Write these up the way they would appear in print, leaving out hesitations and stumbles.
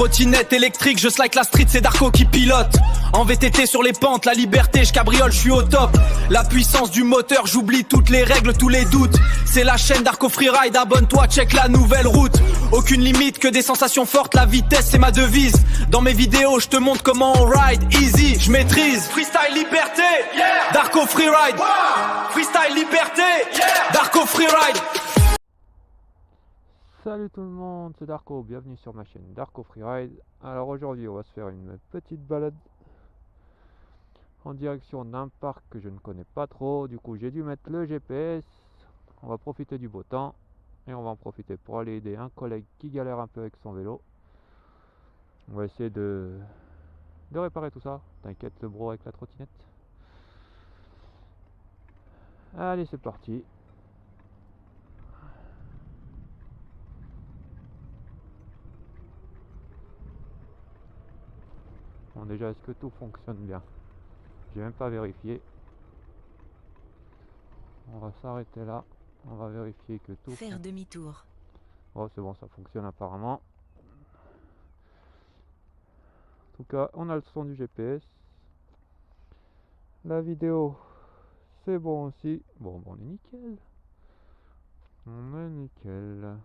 Trottinette électrique, je slide la street, c'est Darko qui pilote. En VTT sur les pentes, la liberté, je cabriole, je suis au top. La puissance du moteur, j'oublie toutes les règles, tous les doutes. C'est la chaîne Darko Freeride, abonne-toi, check la nouvelle route. Aucune limite que des sensations fortes, la vitesse c'est ma devise. Dans mes vidéos, je te montre comment on ride, easy, je maîtrise. Freestyle liberté, yeah. Darko Freeride, wow. Freestyle liberté, yeah. Darko Freeride. Salut tout le monde, c'est Darko, bienvenue sur ma chaîne Darko Freeride. Alors aujourd'hui on va se faire une petite balade en direction d'un parc que je ne connais pas trop. Du coup j'ai dû mettre le GPS. On va profiter du beau temps et on va en profiter pour aller aider un collègue qui galère un peu avec son vélo. On va essayer de réparer tout ça. T'inquiète le bro avec la trottinette. Allez c'est parti. Bon déjà est-ce que tout fonctionne bien? J'ai même pas vérifié. On va s'arrêter là. On va vérifier que tout... Faire demi-tour. Oh c'est bon, ça fonctionne apparemment. En tout cas, on a le son du GPS. La vidéo, c'est bon aussi. Bon, on est nickel. On est nickel.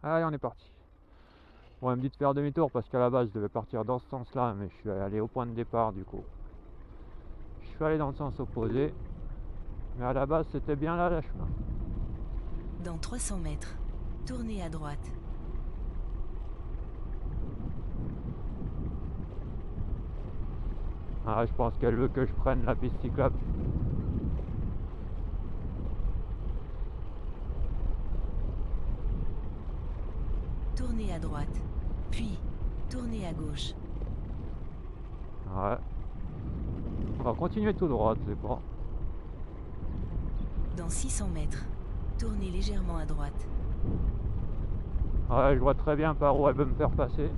Allez, on est parti. Bon, elle me dit de faire demi-tour parce qu'à la base, je devais partir dans ce sens-là, mais je suis allé au point de départ du coup. Je suis allé dans le sens opposé. Mais à la base, c'était bien là, le chemin. Dans 300 mètres, tournez à droite. Ah, je pense qu'elle veut que je prenne la piste cyclable. Tournez à droite, puis tournez à gauche. Ouais. On va continuer tout droit, c'est bon. Dans 600 mètres, tournez légèrement à droite. Ouais, je vois très bien par où elle veut me faire passer.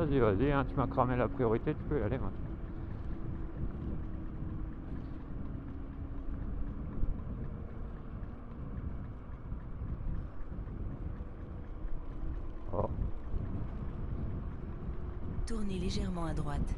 Vas-y, hein, tu m'as cramé la priorité, tu peux y aller maintenant. Oh. Tournez légèrement à droite.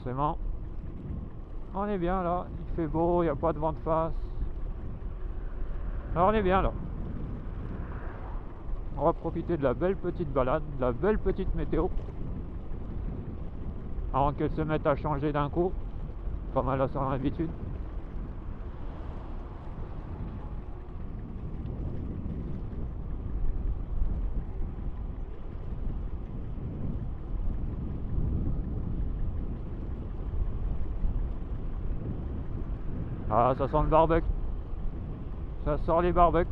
Forcément. On est bien là, il fait beau, il n'y a pas de vent de face. Alors on est bien là. On va profiter de la belle petite balade, de la belle petite météo. Avant qu'elle se mette à changer d'un coup. Pas mal à son habitude. Ah, ça sent le barbecue. Ça sort les barbecues.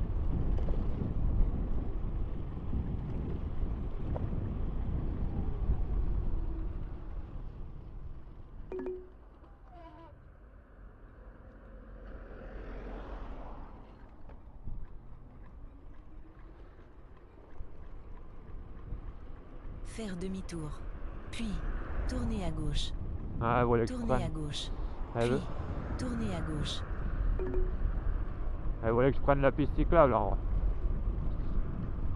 Faire demi-tour, puis tournez à gauche. Ah, voilà que je Tournez prenne. à gauche, Elle veut- puis tournez à gauche. Elle voulait que je prenne la piste cyclable en vrai.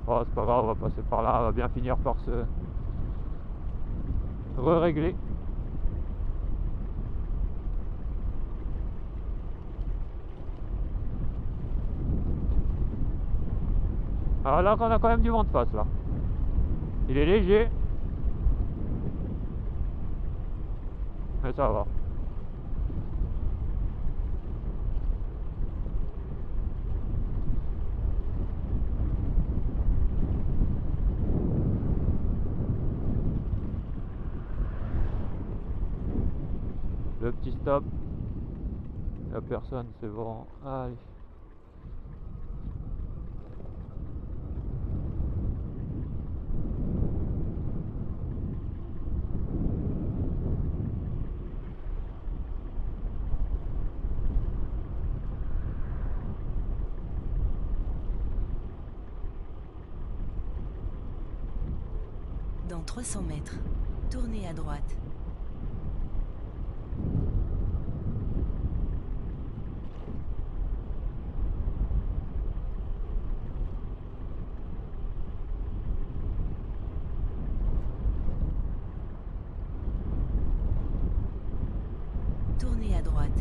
Oh, c'est pas grave, on va passer par là, on va bien finir par se régler. Alors là, on a quand même du vent de face là. Il est léger, Mais ça va. Le petit stop. Il n'y a personne, c'est bon. Allez. Dans 300 mètres, tournez à droite. Tournez à droite.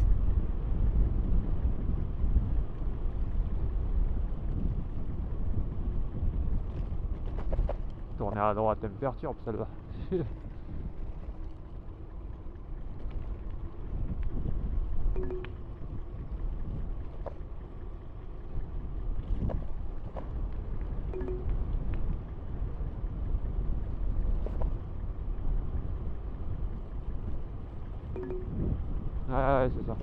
Tourner à droite, elle me perturbe celle-là. Ouais, c'est ça.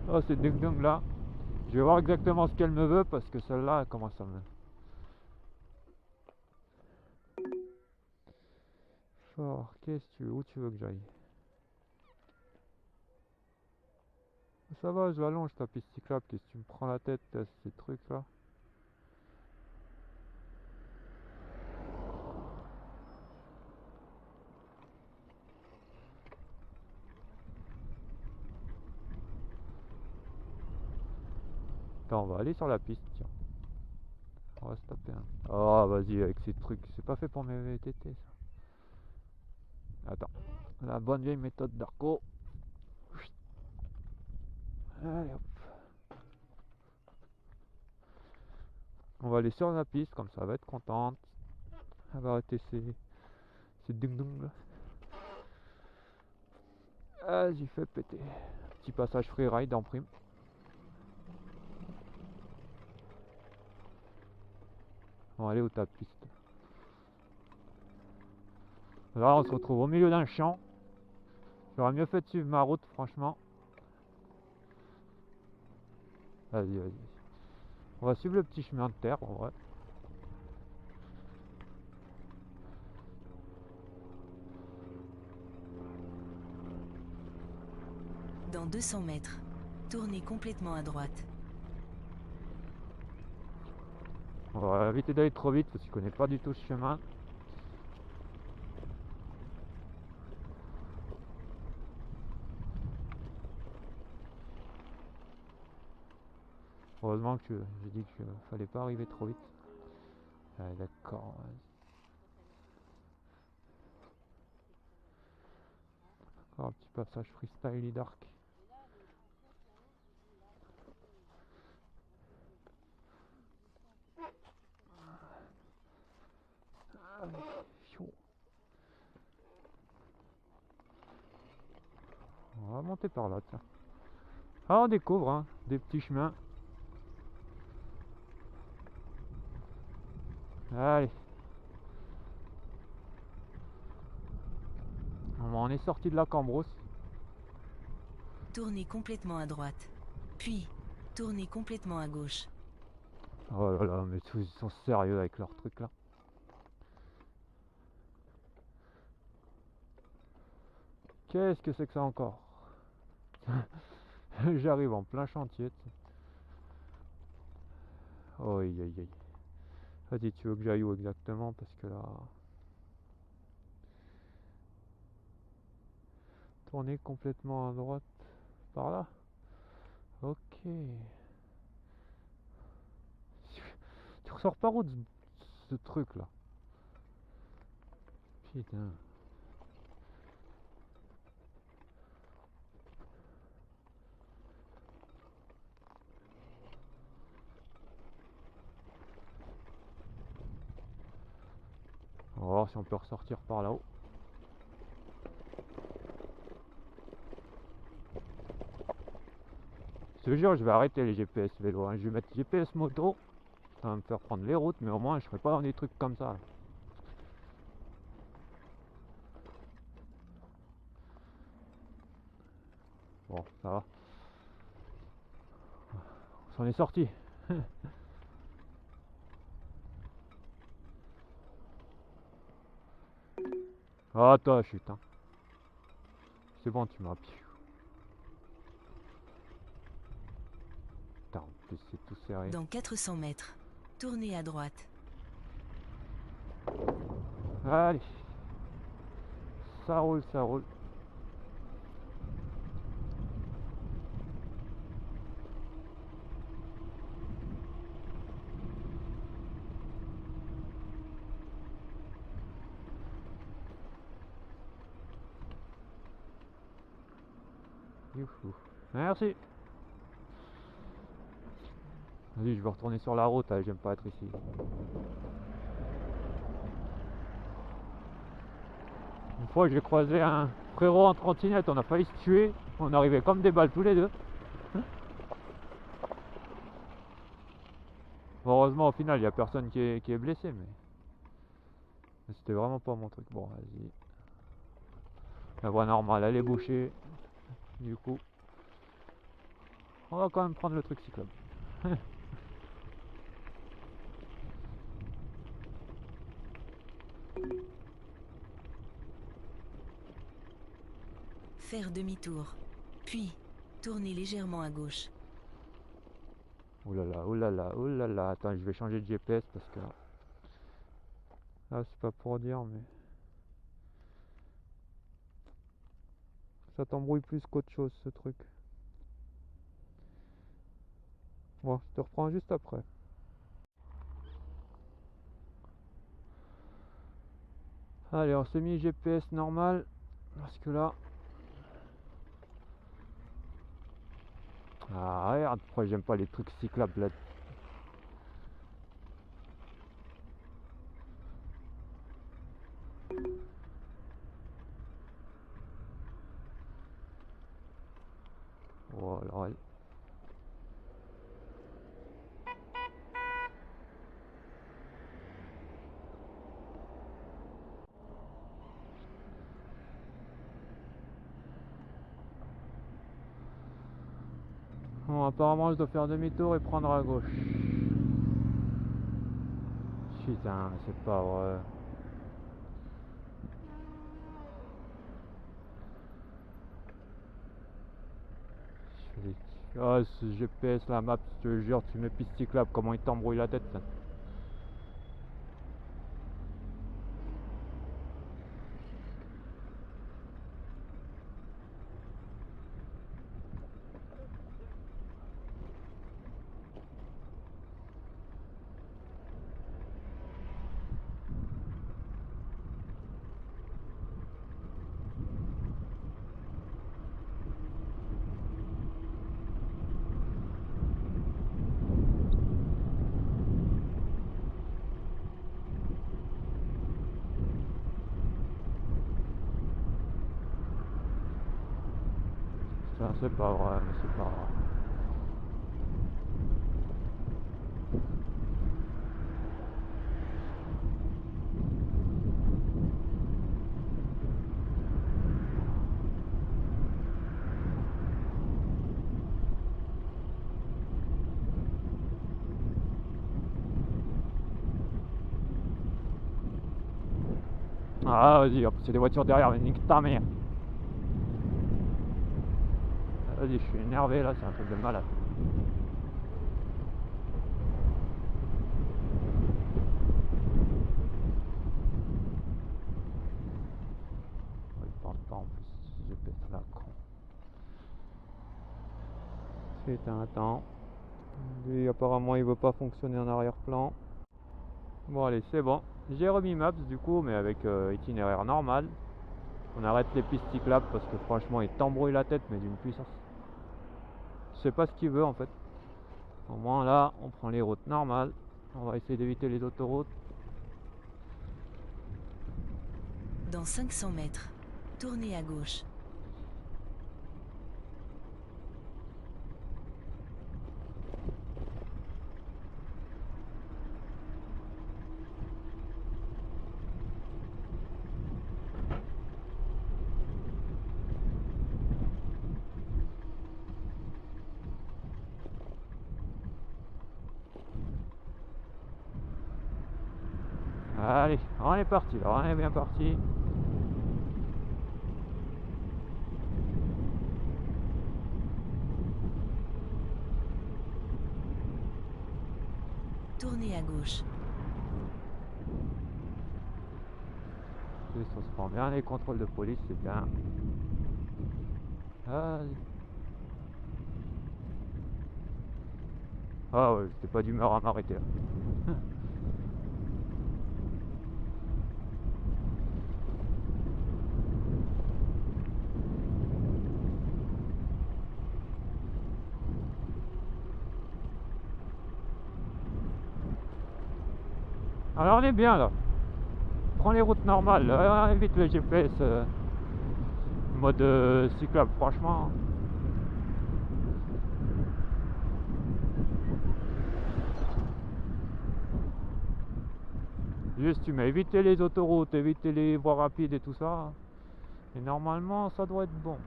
Oh, c'est dingue dingue là. Je vais voir exactement ce qu'elle me veut parce que celle-là, elle commence à me... Fort, qu'est-ce que tu veux? Où tu veux que j'aille? Ça va, je l'allonge ta piste cyclable. Qu'est-ce que tu me prends la tête, ces trucs là? Attends, on va aller sur la piste, tiens. On va se taper un. Oh, vas-y, avec ces trucs. C'est pas fait pour mes VTT, ça. Attends. La bonne vieille méthode d'Arco. Allez hop. On va aller sur la piste, comme ça, elle va être contente. Elle va arrêter ses ding là. Vas-y, fais péter. Petit passage freeride en prime. On va aller où ta piste. Là, on se retrouve au milieu d'un champ. J'aurais mieux fait de suivre ma route, franchement. Vas-y, vas-y. On va suivre le petit chemin de terre, en vrai. Dans 200 mètres, tournez complètement à droite. On va éviter d'aller trop vite parce que je connais pas du tout ce chemin. Heureusement que j'ai dit qu'il fallait pas arriver trop vite. Ouais, d'accord. Encore un petit passage freestyle et dark. On va monter par là, tiens. Ah, on découvre hein, des petits chemins. Allez. On est sorti de la cambrousse. Tournez complètement à droite. Puis, tournez complètement à gauche. Oh là là, mais tous ils sont sérieux avec leurs trucs là. Qu'est-ce que c'est que ça encore? J'arrive en plein chantier. Oh, aïe aïe aïe. Vas-y, tu veux que j'aille où exactement? Parce que là... Tourner complètement à droite. Par là? Ok. Tu ressors par où de ce truc là? Putain. si on peut ressortir par là-haut. Je te jure, je vais arrêter les GPS vélo, hein. Je vais mettre GPS moto. Ça va me faire prendre les routes, mais au moins je serai pas dans des trucs comme ça là. Bon, ça va. On s'en est sorti. Ah, toi, chute, hein. C'est bon, tu m'as. Putain, en plus, c'est tout serré. Dans 400 mètres, tournez à droite. Allez. Ça roule, ça roule. Youhou. Merci. Vas-y, je vais retourner sur la route, j'aime pas être ici. Une fois, j'ai croisé un frérot en trottinette, on a failli se tuer. On arrivait comme des balles tous les deux. Heureusement, au final, il n'y a personne qui est blessé, mais c'était vraiment pas mon truc. Bon, vas-y. La voie normale, elle est bouchée. Du coup, on va quand même prendre le truc cyclable. Faire demi-tour. Puis, tournez légèrement à gauche. Oulala, oulala, oulala. Attends, je vais changer de GPS parce que là, c'est pas pour dire, mais ça t'embrouille plus qu'autre chose ce truc. Bon, je te reprends juste après. Allez, on s'est mis GPS normal parce que là. Ah, regarde, pourquoi j'aime pas les trucs cyclables là. Oh, alors, bon, apparemment, je dois faire demi-tour et prendre à gauche. Putain, c'est pas vrai. Ah, ce GPS, la map, je te jure, tu mets piste cyclable, comment il t'embrouille la tête ça. Ça, c'est pas vrai, mais c'est pas vrai. Ah, vas-y, c'est des voitures derrière, mais nique ta mère. Vas-y, je suis énervé là, c'est un truc de malade. Il parle pas en plus, je pète là, con. Attends. Lui, apparemment, il veut pas fonctionner en arrière-plan. Bon, allez, c'est bon. J'ai remis Maps du coup, mais avec itinéraire normal. On arrête les pistes cyclables parce que franchement, il t'embrouille la tête, mais d'une puissance. Je sais pas ce qu'il veut en fait. Au moins là, on prend les routes normales. On va essayer d'éviter les autoroutes. Dans 500 mètres, tournez à gauche. Allez, on est parti, là, on est bien parti. Tournez à gauche. On se prend bien les contrôles de police, c'est bien. Allez. Ah ouais, j'étais pas d'humeur à m'arrêter là. Alors on est bien là. Prends les routes normales, là. Évite le GPS mode cyclable, franchement. Juste tu mets éviter les autoroutes, éviter les voies rapides et tout ça. Et normalement ça doit être bon.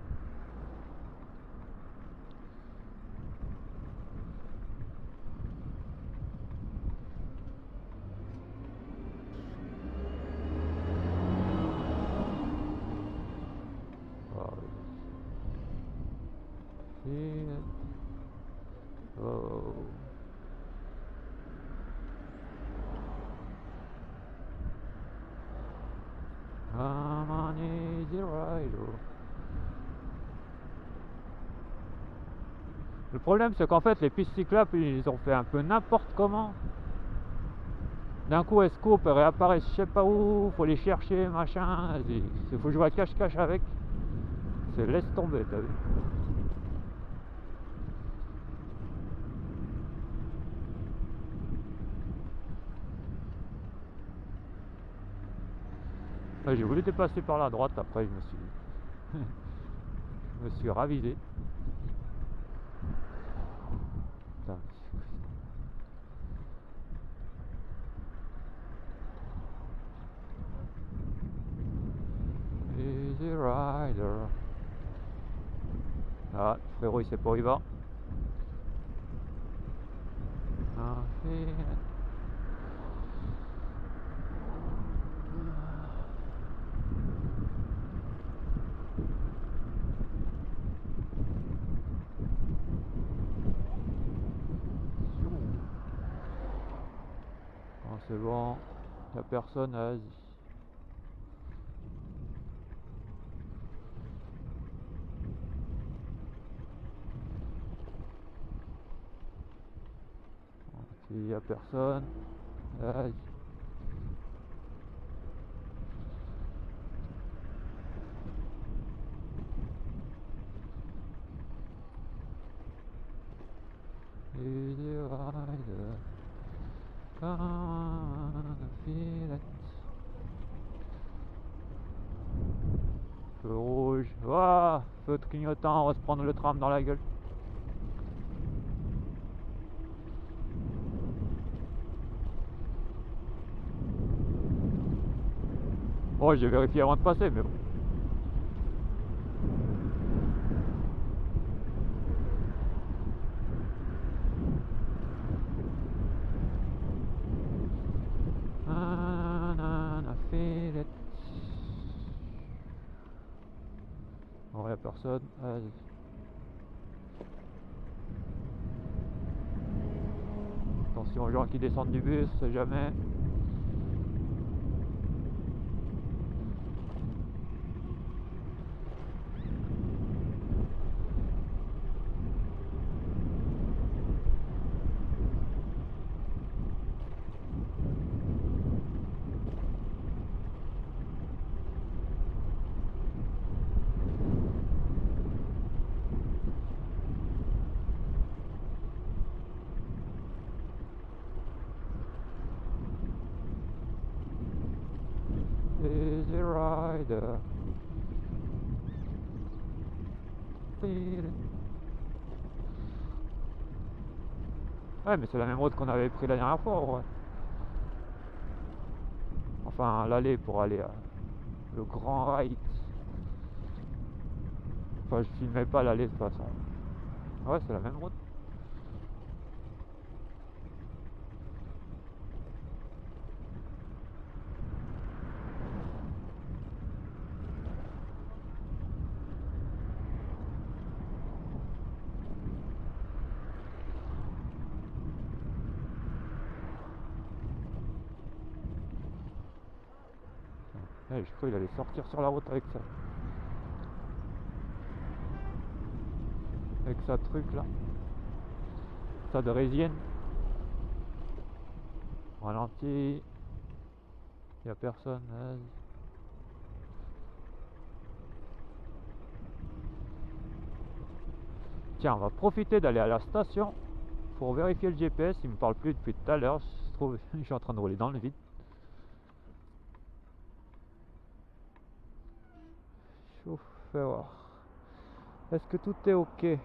Oh. I'm on easy rider. Le problème c'est qu'en fait les pistes cyclables ils ont fait un peu n'importe comment. D'un coup elles se coupent, elles réapparaissent je sais pas où, faut les chercher, machin, il faut jouer à cache-cache avec. C'est laisse tomber, t'as vu. J'ai voulu dépasser par la droite, après je me suis ravisé. Putain. Easy rider. Ah, frérot il sait pas où il va. C'est bon, il n'y a personne, vas-y. Il n'y a personne, vas-y. Easy rider. Feu rouge, ouah, feu de clignotant, on va se prendre le tram dans la gueule. Oh, j'ai vérifié avant de passer, mais bon. Bon, il n'y a personne, vas-y. Attention aux gens qui descendent du bus, c'est jamais. Ouais, mais c'est la même route qu'on avait pris la dernière fois, ouais. Enfin, l'aller pour aller à le Grand Raid. Enfin, je filmais pas l'aller de toute façon. Ouais, c'est la même route. Je crois qu'il allait sortir sur la route avec ça. Avec sa truc là. Ça de résine. Ralenti. Il n'y a personne. Vas-y. Tiens, on va profiter d'aller à la station pour vérifier le GPS. Il me parle plus depuis tout à l'heure. Je trouve, je suis en train de rouler dans le vide. Chauffeur. Est-ce que tout est ok?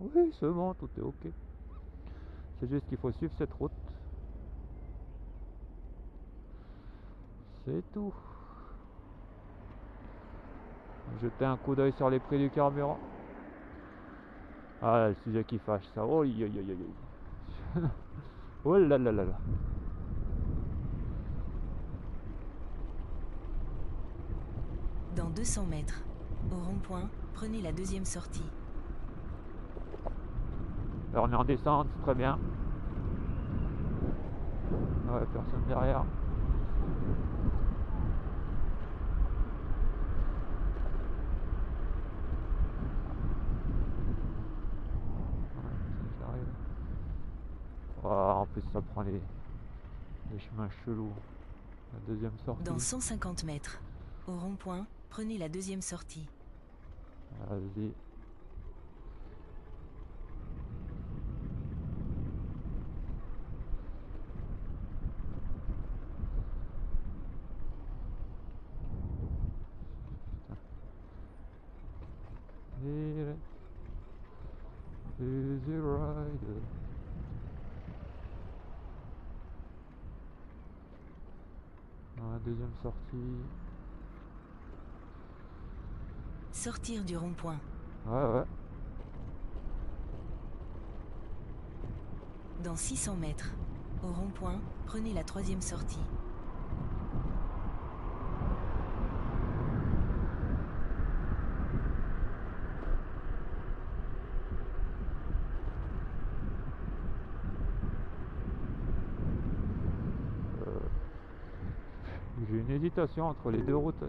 Oui, c'est bon, tout est ok. C'est juste qu'il faut suivre cette route. C'est tout. Jeter un coup d'œil sur les prix du carburant. Ah, le sujet qui fâche ça. Oh, aïe, aïe, aïe, aïe. Oh là là là là. Dans 200 mètres, au rond-point, prenez la deuxième sortie. Alors on est en descente, c'est très bien. Ouais, personne derrière. Oh, en plus ça prend les chemins chelous. La deuxième sortie. Dans 150 mètres, au rond-point, prenez la deuxième sortie. Vas-y. Easy Rider. Dans la deuxième sortie. Sortir du rond-point. Ouais. Dans 600 mètres, au rond-point, prenez la troisième sortie. J'ai une hésitation entre les deux routes.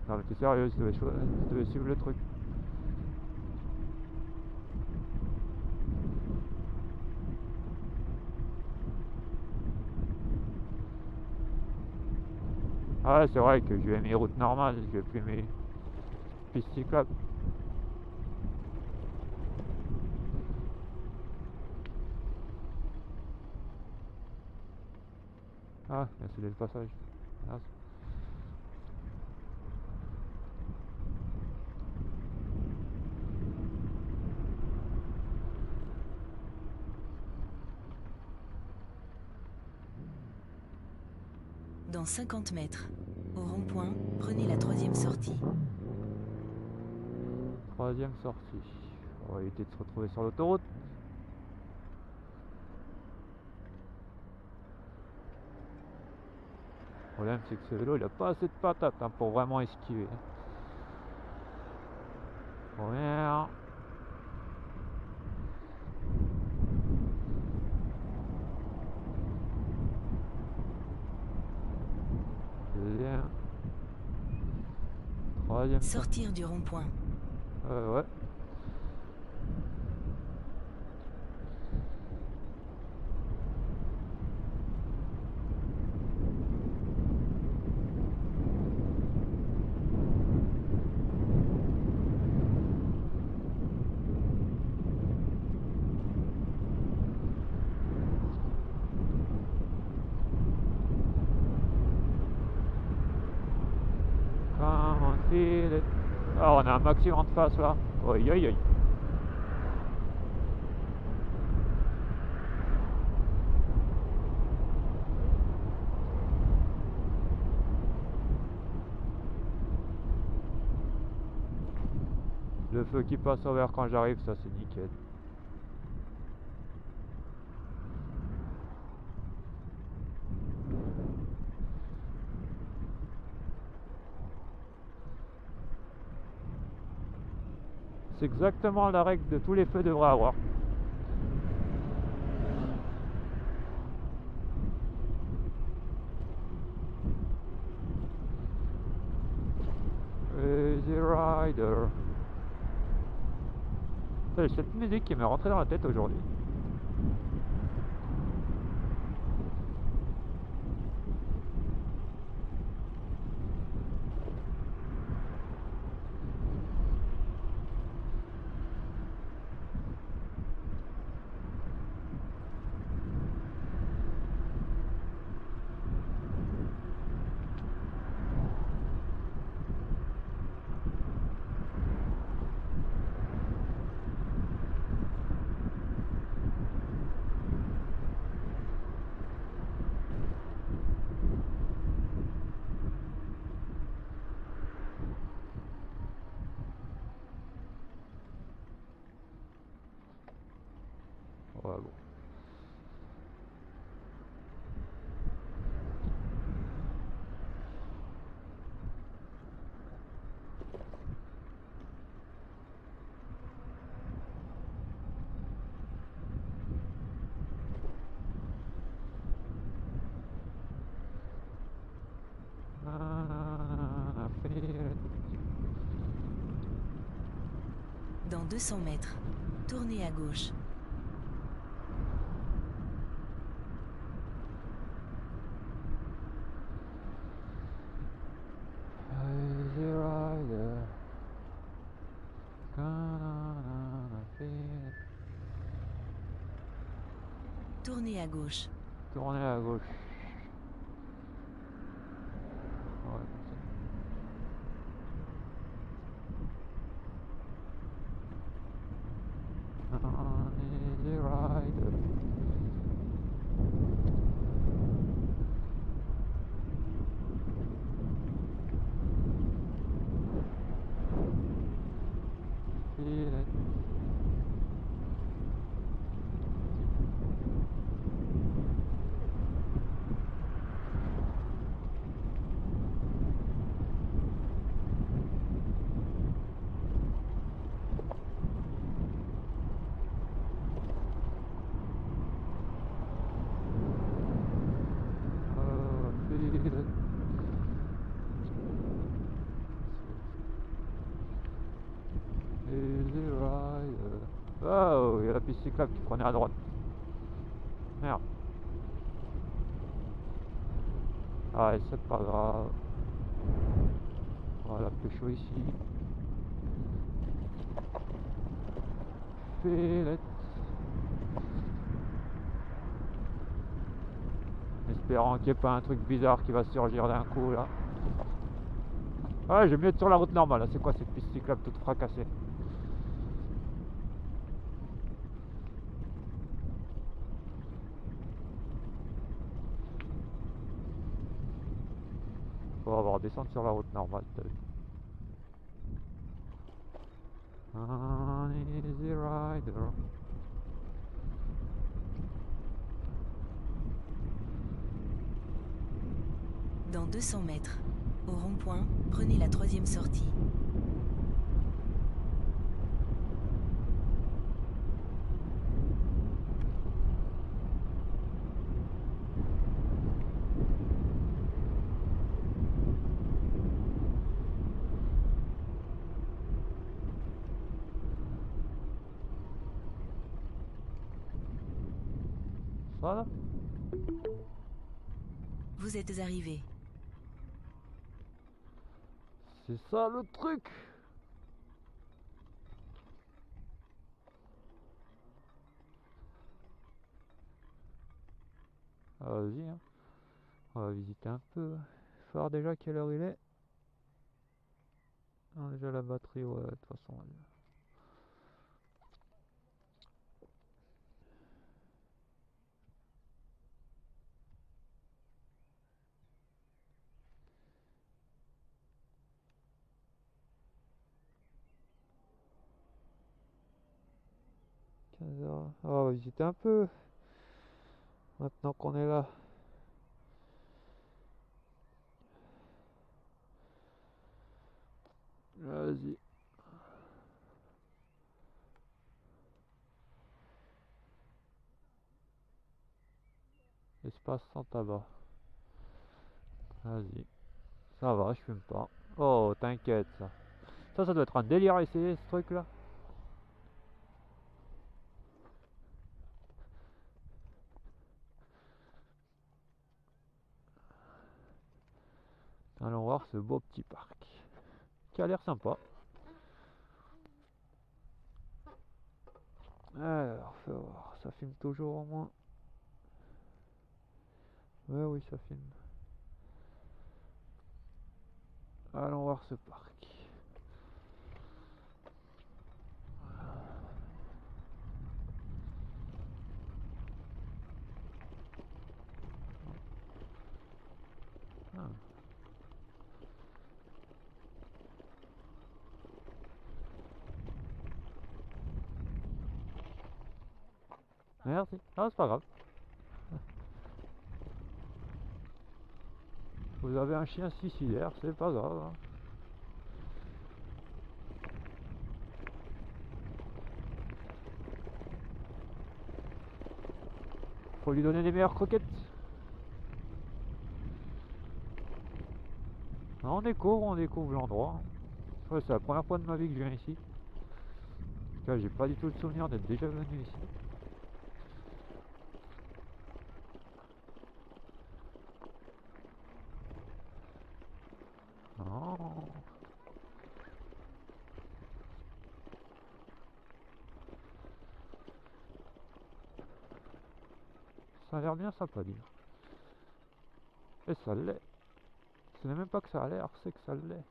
Non mais t'es sérieux, je devais suivre le truc. Ah c'est vrai que je vais mes routes normales, je vais plus mes pistes cyclables. Ah, il y a scellé le passage. Merci. Dans 50 mètres, au rond-point, prenez la troisième sortie. Troisième sortie. On va éviter de se retrouver sur l'autoroute. Le problème c'est que ce vélo il a pas assez de patates pour vraiment esquiver. Première. Deuxième. Troisième. Sortir du rond-point. Ouais. Feel it. Ah, on a un maxi en face là. Oi, oi, oi. Le feu qui passe au vert quand j'arrive, ça c'est nickel. C'est exactement la règle de tous les feux devraient avoir. Easy Rider. C'est cette musique qui m'est rentrée dans la tête aujourd'hui. Ouais, bon. Dans 200 mètres, tournez à gauche. Easy Rider. Gonna feel it. Tournez à gauche. Tournez à gauche. Ouais, comme ça. Easy Rider. Feel it. Feel it. Easy Rider. Oh, il y a la piste cyclable qui prenait à droite. Merde. Ah, et c'est pas grave. Voilà, pécho ici. Feel it. Espérant qu'il n'y ait pas un truc bizarre qui va surgir d'un coup là. Ah, j'aime mieux être sur la route normale. Là, c'est quoi cette piste cyclable toute fracassée? On va redescendre sur la route normale. Un easy rider. Dans 200 mètres, au rond-point, prenez la troisième sortie. Ça là? Vous êtes arrivé. C'est ça le truc. Ah, vas-y, hein. On va visiter un peu. Faut voir déjà quelle heure il est. Ah, déjà la batterie, ouais, de toute façon. 15h. On va visiter un peu maintenant qu'on est là. Vas-y. Espace sans tabac. Vas-y. Ça va, je fume pas. Oh, t'inquiète ça. Ça doit être un délire à essayer ce truc là. Allons voir ce beau petit parc. Qui a l'air sympa. Alors, faut voir. Ça filme toujours au moins. Ouais, oui, ça filme. Allons voir ce parc. Ah. Merci. Ah, c'est pas grave. Vous avez un chien suicidaire, c'est pas grave. Hein. Faut lui donner les meilleures croquettes. Ah, on découvre l'endroit. Ouais, c'est la première fois de ma vie que je viens ici. Là, j'ai pas du tout le souvenir d'être déjà venu ici. Oh. Ça a l'air bien sympa, dire. Et ça l'est. Ce n'est même pas que ça a l'air, c'est que ça l'est.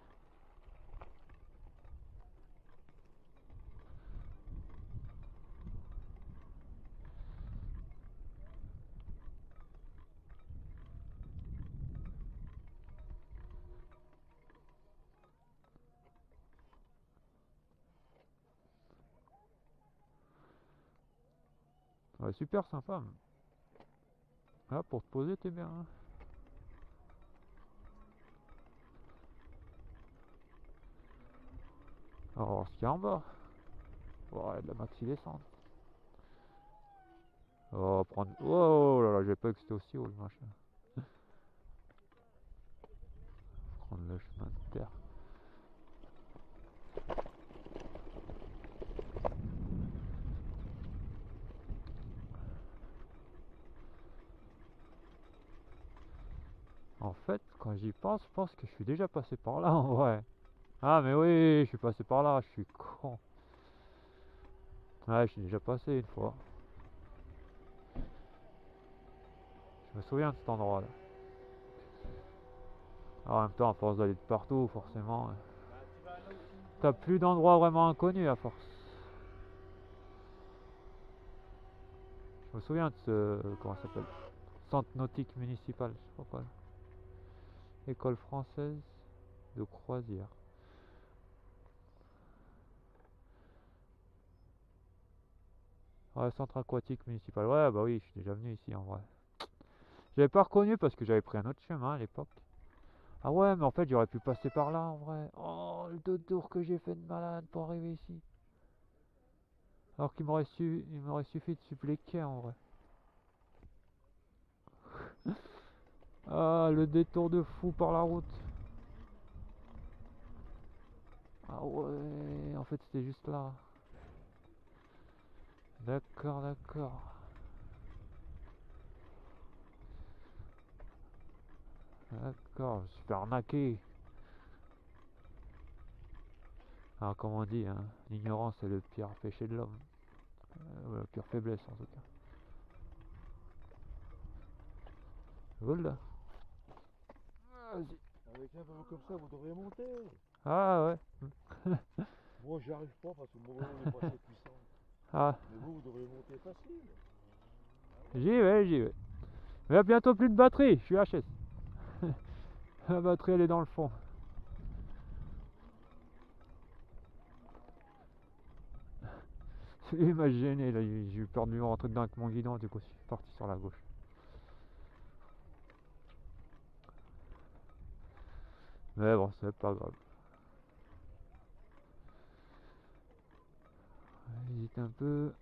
Ouais, super sympa. Ah, pour te poser, t'es bien. Hein. Alors, ce qu'il y a en bas. Ouais, de la maxi descente. Oh, prendre. Oh là là, j'ai pas que c'était aussi haut le machin. Prendre le chemin de terre. En fait, quand j'y pense, je pense que je suis déjà passé par là en vrai. Ah, mais oui, je suis passé par là, je suis con. Ouais, je suis déjà passé une fois. Je me souviens de cet endroit là. En même temps, à force d'aller de partout, forcément, t'as plus d'endroits vraiment inconnus à force. Je me souviens de ce. Comment ça s'appelle? Centre nautique municipal, je sais pas quoi. École française de croisière. Ouais, centre aquatique municipal. Ouais, bah oui, je suis déjà venu ici en vrai. J'avais pas reconnu parce que j'avais pris un autre chemin à l'époque. Ah ouais, mais en fait, j'aurais pu passer par là en vrai. Oh, le deux tours que j'ai fait de malade pour arriver ici. Alors il m'aurait suffi de suivre les quais en vrai. Ah, le détour de fou par la route. Ah ouais, en fait, c'était juste là. D'accord, d'accord. D'accord, je me suis fait arnaquer. Alors, comme on dit, hein, l'ignorance est le pire péché de l'homme. La pire faiblesse en tout cas. Voilà. Vas-y. Avec un vélo comme ça, vous devriez monter. Ah ouais. Moi, j'y arrive pas parce que mon vélo n'est pas assez puissant. Ah, Mais vous devriez monter facile. j'y vais, j'y vais. Mais il y a bientôt plus de batterie, je suis HS. La batterie elle est dans le fond. Il m'a gêné là, j'ai eu peur de lui rentrer dedans avec mon guidon, du coup je suis parti sur la gauche. Mais bon, c'est pas grave. J'hésite un peu.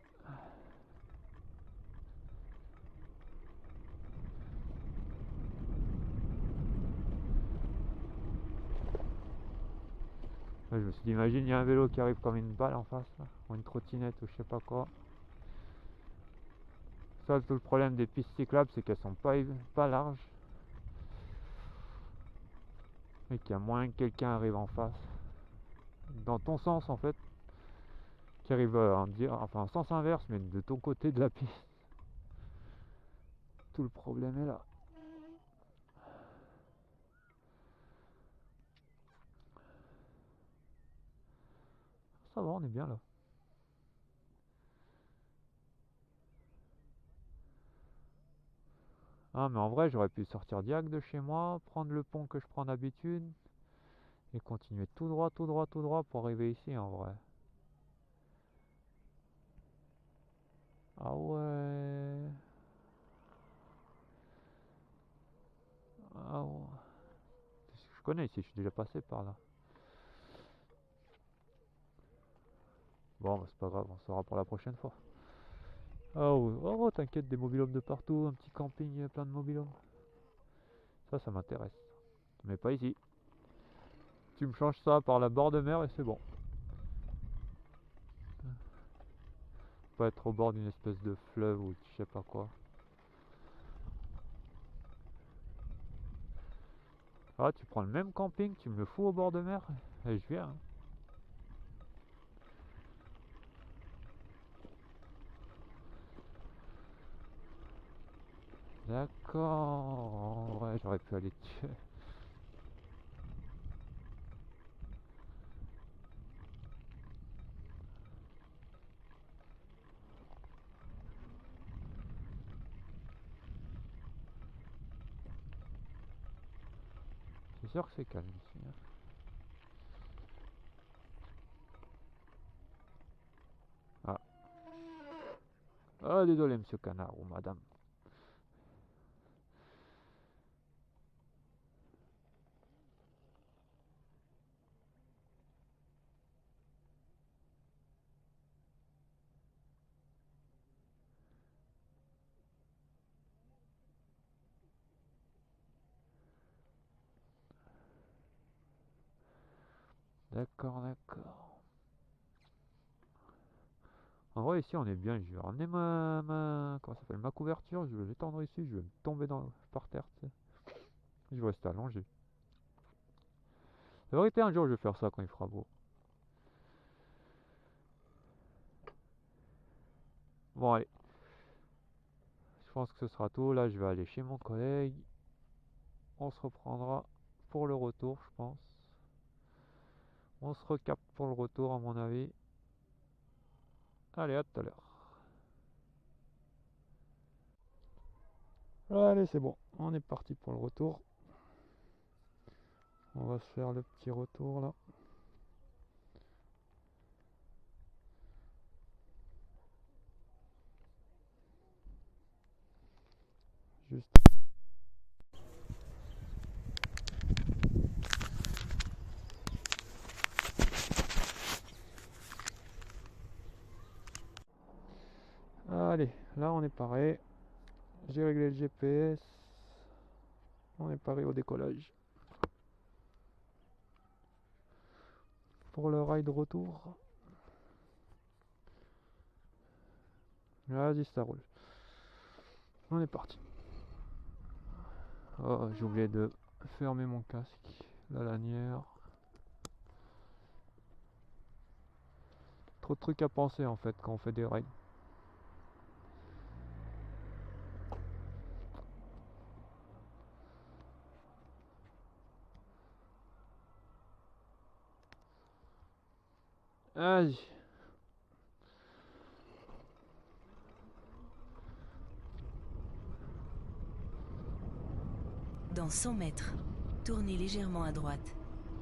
Ouais, je me suis dit, imagine, il y a un vélo qui arrive comme une balle en face, là, ou une trottinette, ou je sais pas quoi. Ça, tout le problème des pistes cyclables, c'est qu'elles sont pas larges. Et qu'il y a moyen que quelqu'un arrive en face. Dans ton sens, en fait. Qui arrive enfin, en sens inverse, mais de ton côté de la piste. Tout le problème est là. Ça va, on est bien là. Ah, mais en vrai, j'aurais pu sortir direct de chez moi, prendre le pont que je prends d'habitude, et continuer tout droit, tout droit, tout droit pour arriver ici en vrai. Ah ouais. Ah ouais. Je connais ici, je suis déjà passé par là. Bon, bah, c'est pas grave, on saura pour la prochaine fois. Oh, oh, t'inquiète, des mobilhomes de partout, un petit camping plein de mobilhomes. Ça m'intéresse. Mais pas ici. Tu me changes ça par la bord de mer et c'est bon. Pas être au bord d'une espèce de fleuve ou je sais pas quoi. Ah, tu prends le même camping, tu me le fous au bord de mer et je viens. Hein. D'accord. Ouais, j'aurais pu aller tuer. C'est sûr que c'est calme ici. Hein. Ah. Ah, désolé, monsieur Canard ou madame. D'accord, d'accord. En vrai, ici, on est bien. Je vais ramener comment ça s'appelle, ma couverture. Je vais l'étendre ici. Je vais me tomber par terre. Tu sais. Je vais rester allongé. La vérité, un jour, je vais faire ça quand il fera beau. Bon, allez. Je pense que ce sera tout. Là, je vais aller chez mon collègue. On se reprendra pour le retour, je pense. On se recapte pour le retour, à mon avis. Allez, à tout à l'heure. Allez, c'est bon. On est parti pour le retour. On va se faire le petit retour là. Juste. Allez, là on est paré. J'ai réglé le GPS. On est paré au décollage. Pour le ride retour. Vas-y, ça roule. On est parti. Oh, j'ai oublié de fermer mon casque. La lanière. Trop de trucs à penser en fait quand on fait des rides. Aïe. Dans 100 mètres, tournez légèrement à droite.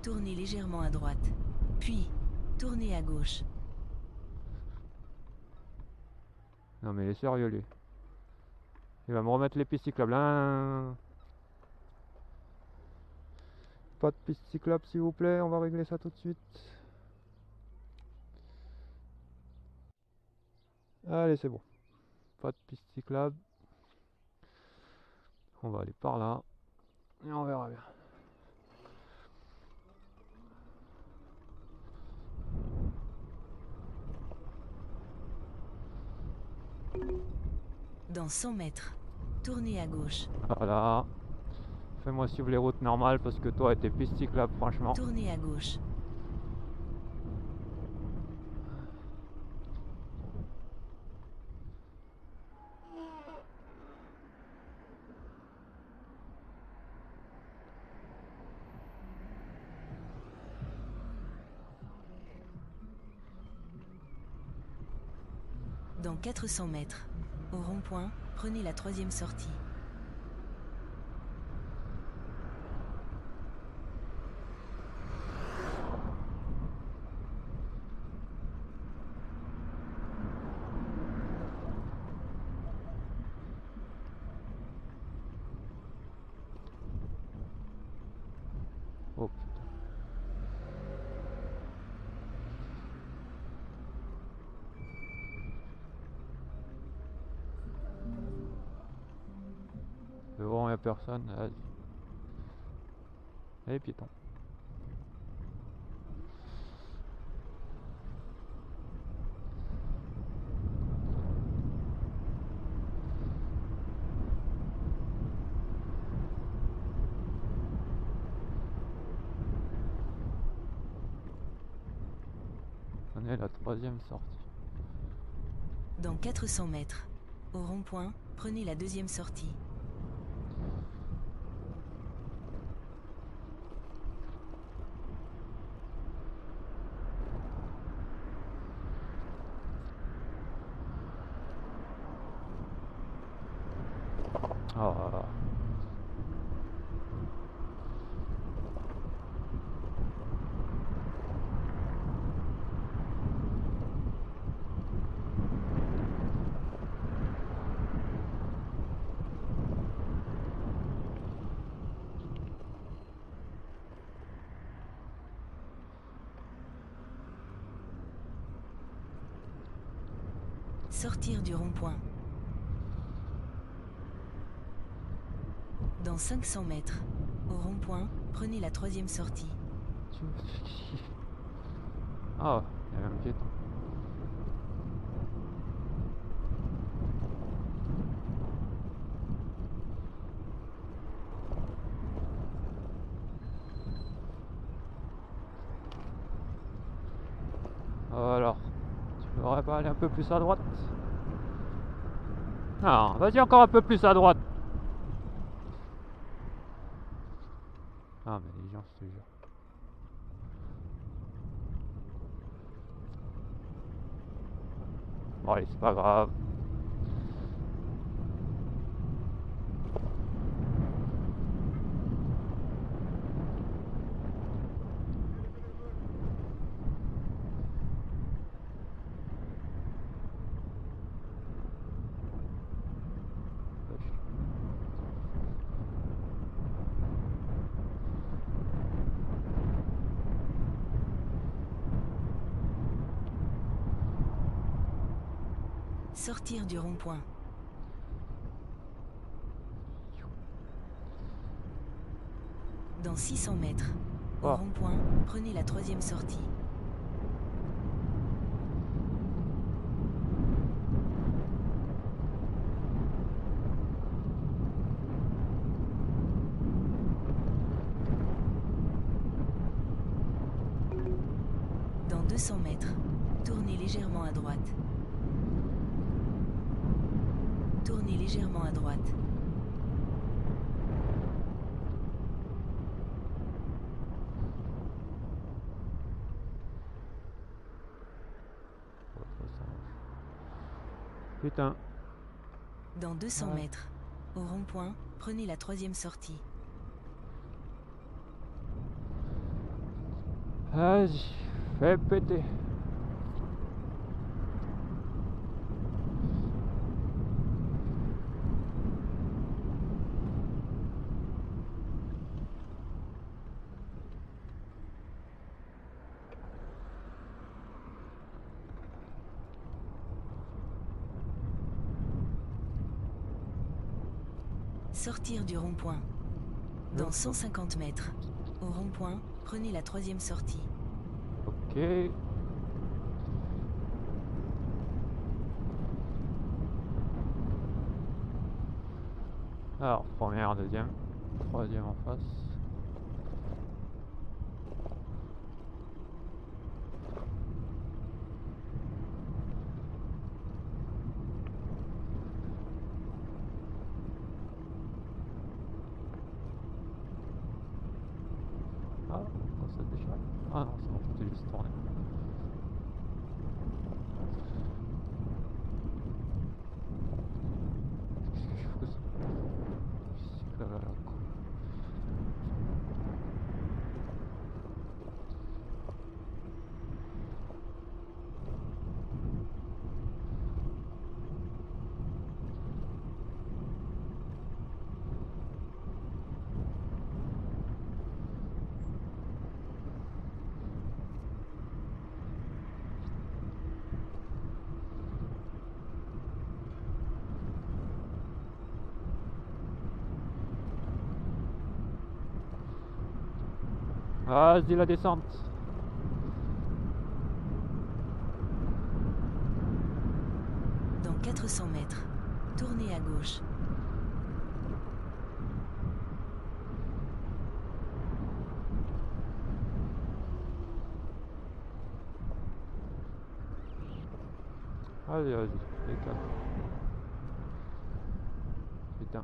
Tournez légèrement à droite. Puis, tournez à gauche. Non mais il est sérieux lui. Il va me remettre les pistes cyclables. Hein. Pas de piste cyclable s'il vous plaît, on va régler ça tout de suite. Allez c'est bon. Pas de piste cyclable. On va aller par là. Et on verra bien. Dans 100 mètres, tournez à gauche. Voilà. Fais-moi suivre les routes normales parce que toi et tes pistes cyclables franchement. Tournez à gauche. Dans 400 mètres, au rond-point, prenez la 3e sortie. Oh putain. Devant il n'y a personne. Vas-y. Allez piéton. On est à la 3e sortie. Dans 400 mètres, au rond-point, prenez la 2e sortie. Oh là là. Sortir du rond-point. Dans 500 mètres, au rond-point, prenez la 3e sortie. Tu me fais chier. Ah, il y avait un piéton. Alors, tu n'aurais pas aller un peu plus à droite? Non, vas-y encore un peu plus à droite. Ah mais les gens, je te jure. Bon allez, c'est pas grave. Sortir du rond-point. Dans 600 mètres, au Oh. rond-point, prenez la 3e sortie. Dans 200 mètres, tournez légèrement à droite. Tournez légèrement à droite. Putain. Dans 200 Ouais. mètres, au rond-point, prenez la 3e sortie. Vas-y, fais péter. Sortir du rond-point. Dans Hop. 150 mètres, au rond-point, prenez la 3e sortie. Ok. Alors, première, deuxième, troisième en face. Ah, quand ça déchire. Ah non, c'est bon, c'est juste tourné. Qu'est-ce que je fous ça? C'est là, quoi. Vas-y, la descente. Dans 400 mètres, tournez à gauche. Allez, vas-y, décale. Putain.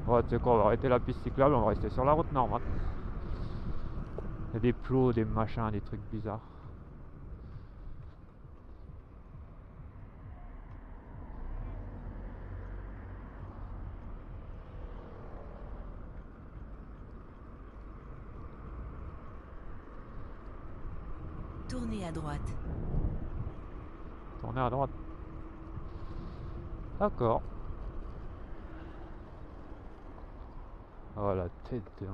Ouais, tu sais quoi, on va arrêter la piste cyclable, on va rester sur la route normale. Il y a des plots, des machins, des trucs bizarres. Tournez à droite. Tourner à droite. D'accord. Oh la tête de...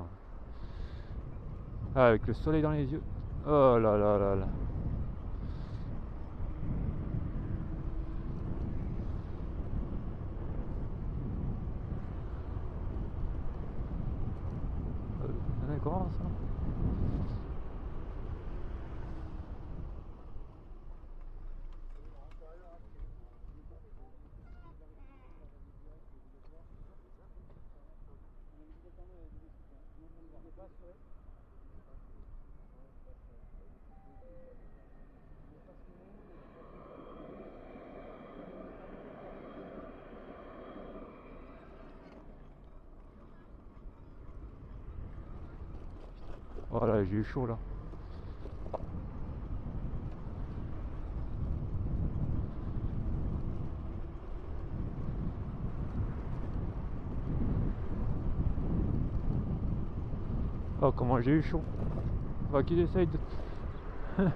Ah, avec le soleil dans les yeux. Oh là là là là. C'est comment ça? Oh là, j'ai eu chaud là. Oh, comment j'ai eu chaud. Bah, qu'il essaye de... Voilà.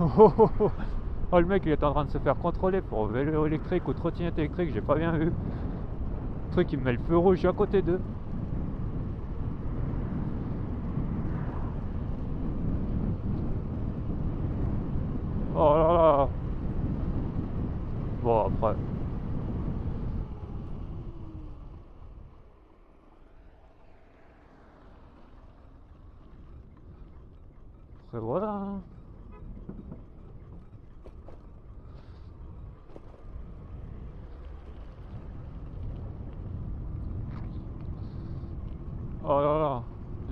Oh, oh, oh, oh. Oh, le mec il est en train de se faire contrôler pour vélo électrique ou trottinette électrique, j'ai pas bien vu. Le truc il me met le feu rouge, je suis à côté d'eux. Oh là là. Bon après. Après voilà. Hein.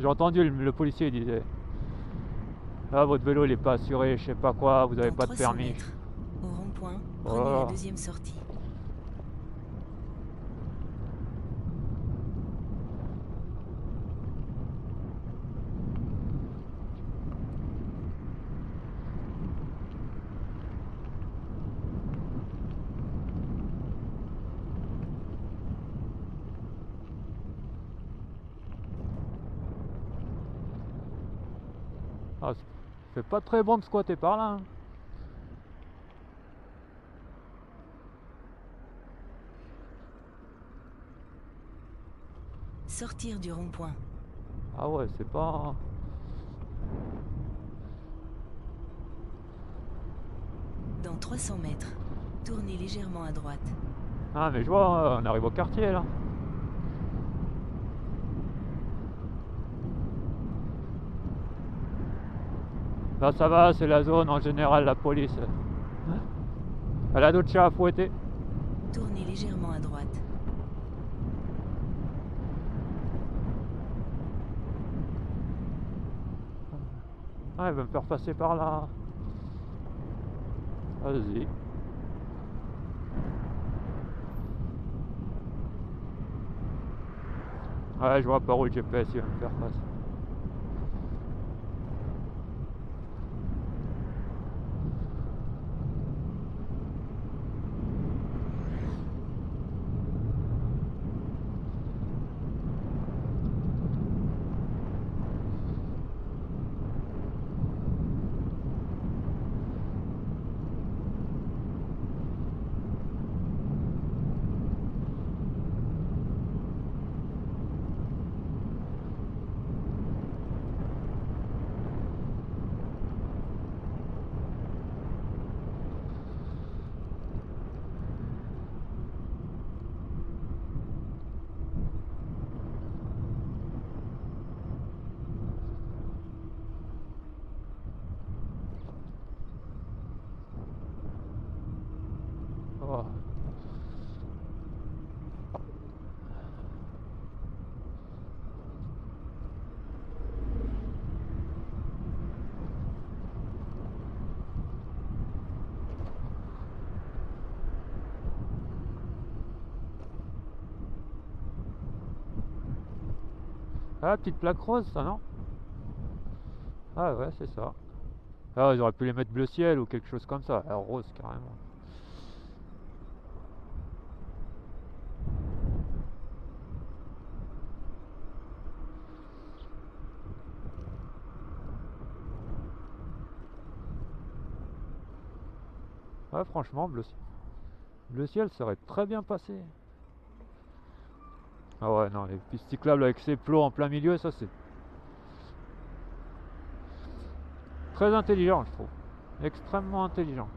J'ai entendu le policier il disait ah votre vélo il est pas assuré, je sais pas quoi, vous avez Dans pas de 300 permis. mètres, au rond-point, Oh prenez là la là. deuxième sortie. Ah, c'est pas très bon de squatter par là. Hein. Sortir du rond-point. Ah ouais, c'est pas. Dans 300 mètres, tournez légèrement à droite. Ah mais je vois, on arrive au quartier là. Là ça va, c'est la zone en général, la police. Elle a d'autres chats à fouetter. Tournez légèrement à droite. Ah, elle va me faire passer par là. Vas-y. Ouais, je vois par où le GPS il va me faire passer. Oh. Ah, petite plaque rose, ça non? Ah ouais, c'est ça. Ah, ils auraient pu les mettre bleu ciel ou quelque chose comme ça. Alors, rose carrément. Ouais, franchement, bleu ciel serait très bien passé. Ah ouais, non, les pistes cyclables avec ces plots en plein milieu, ça c'est très intelligent, je trouve. Extrêmement intelligent.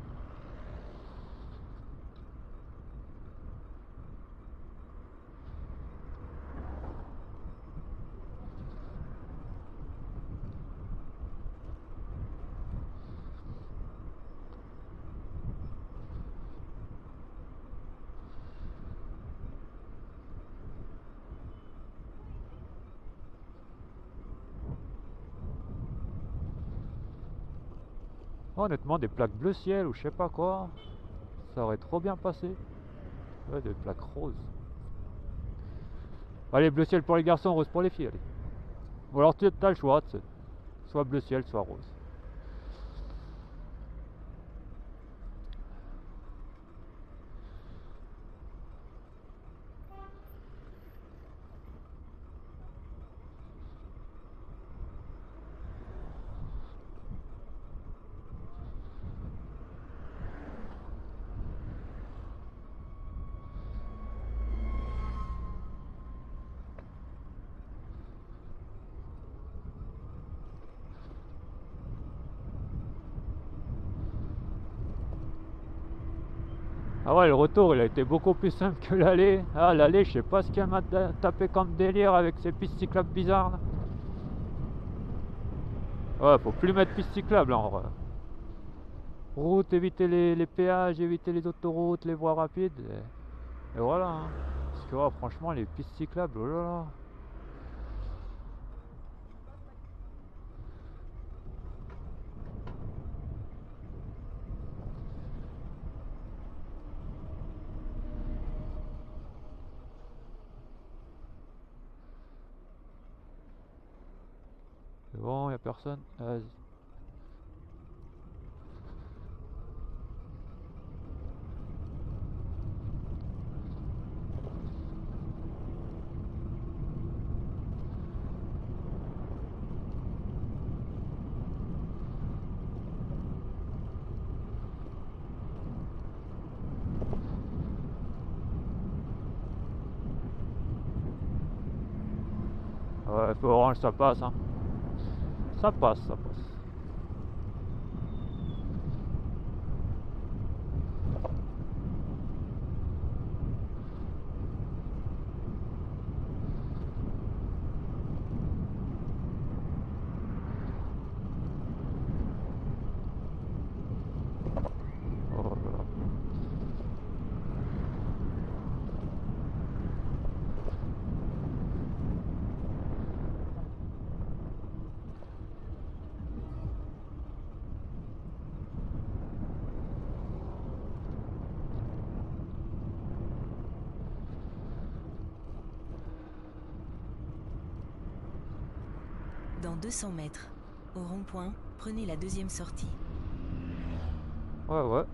Honnêtement, des plaques bleu ciel ou je sais pas quoi, ça aurait trop bien passé. Ouais, des plaques roses. Allez, bleu ciel pour les garçons, rose pour les filles, allez. Ou alors tu as le choix, soit bleu ciel, soit rose. Ah ouais, le retour il a été beaucoup plus simple que l'aller. Ah, l'aller, je sais pas ce qu'elle m'a tapé comme délire avec ces pistes cyclables bizarres là. Ouais, faut plus mettre pistes cyclables en vrai. Route, éviter les péages, éviter les autoroutes, les voies rapides. Et voilà. Hein. Parce que franchement, les pistes cyclables, oh là là. y a personne. Vas-y. Ouais, feu orange, ça passe, hein. Ça passe, ça passe. Oh là là. Dans 200 mètres, au rond-point, prenez la deuxième sortie. Ouais, ouais.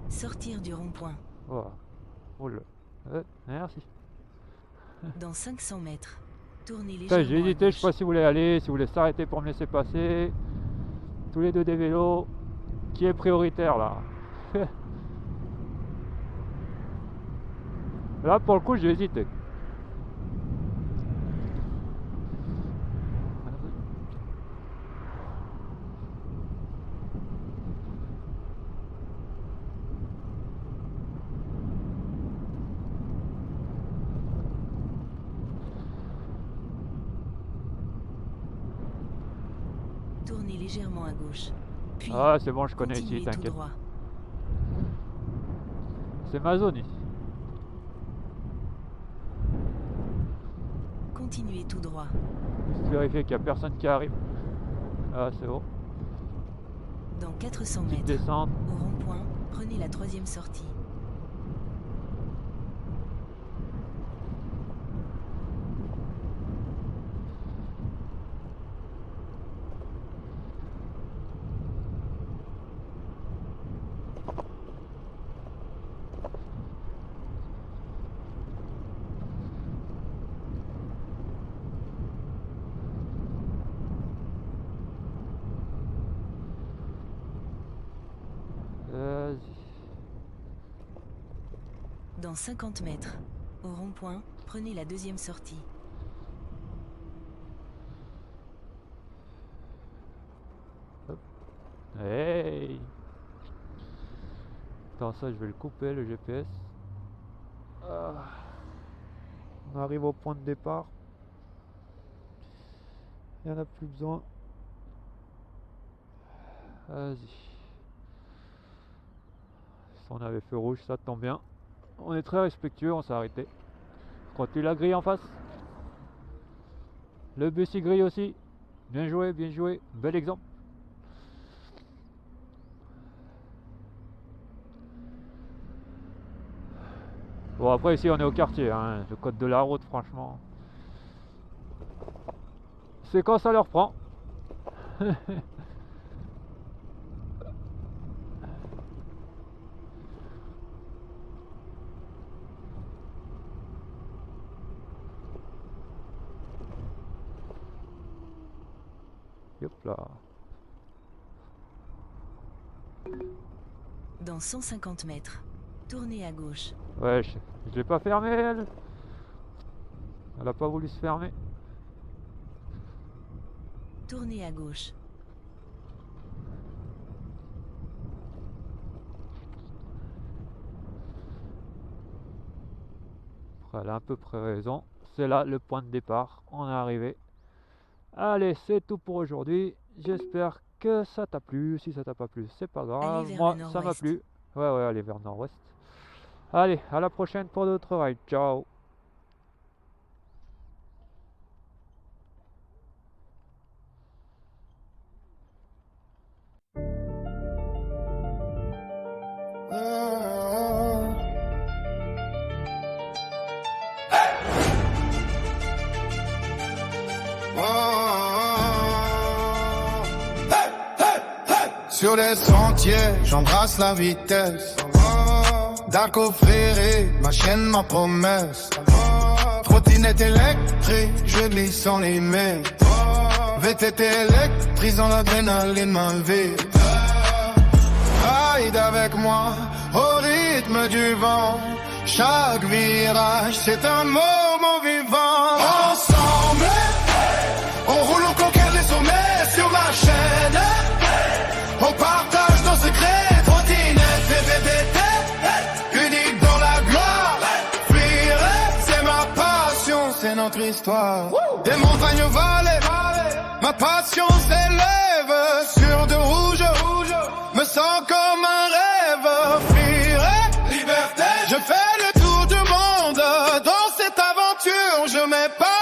Sortir du rond-point. Voilà. Oh là. Ouais, merci. Dans 500 mètres, tournez Putain, légèrement j'ai à hésité, je sais gauche. pas si vous voulez aller, si vous voulez s'arrêter pour me laisser passer. Tous les deux des vélos. Qui est prioritaire là? Là pour le coup j'ai hésité. Tournez légèrement à gauche. Puis, Ah c'est bon, je connais continuez ici, tout t'inquiète. droit. C'est ma zone ici. Continuez tout droit. Juste vérifier qu'il n'y a personne qui arrive. Ah c'est bon. Dans 400 Petite mètres, descente. au rond-point, prenez la troisième sortie. Vas-y. Dans 50 mètres, au rond-point, prenez la deuxième sortie. Hey. Attends, ça je vais le couper le GPS. Ah. On arrive au point de départ. Il n'y en a plus besoin. Vas-y. Si on avait feu rouge, ça tombe bien. On est très respectueux, on s'est arrêté. Crois-tu la grille en face? Le bus il grille aussi. Bien joué, bien joué. Bel exemple. Bon après ici on est au quartier, hein. Le code de la route franchement. C'est quand ça leur prend. Hop là. Dans 150 mètres, tournez à gauche. Ouais, je l'ai pas fermé elle. Elle a pas voulu se fermer. Tournez à gauche. Elle a à peu près raison. C'est là le point de départ. On est arrivé. Allez, c'est tout pour aujourd'hui. J'espère que ça t'a plu. Si ça t'a pas plu, c'est pas grave. Allez vers Moi, le ça m'a nord-ouest. plu. Ouais, allez vers nord-ouest. Allez, à la prochaine pour d'autres rides. Ciao. Sur les sentiers, j'embrasse la vitesse. Darko Fréré, ma chaîne, ma promesse. Trottinette électrique, je glisse sans limite. VTT électrisant l'adrénaline, ma vie. Ride avec moi, au rythme du vent. Chaque virage, c'est un moment vivant. Ensemble, on roule, on conquiert les sommets sur la chaîne. On partage nos secrets, trottinette et VTT, unique dans la gloire. Fuir, c'est ma passion, c'est notre histoire. Des montagnes aux vallées, ma passion s'élève sur de rouge. Me sens comme un rêve. Fuir, liberté, je fais le tour du monde. Dans cette aventure, je m'épate.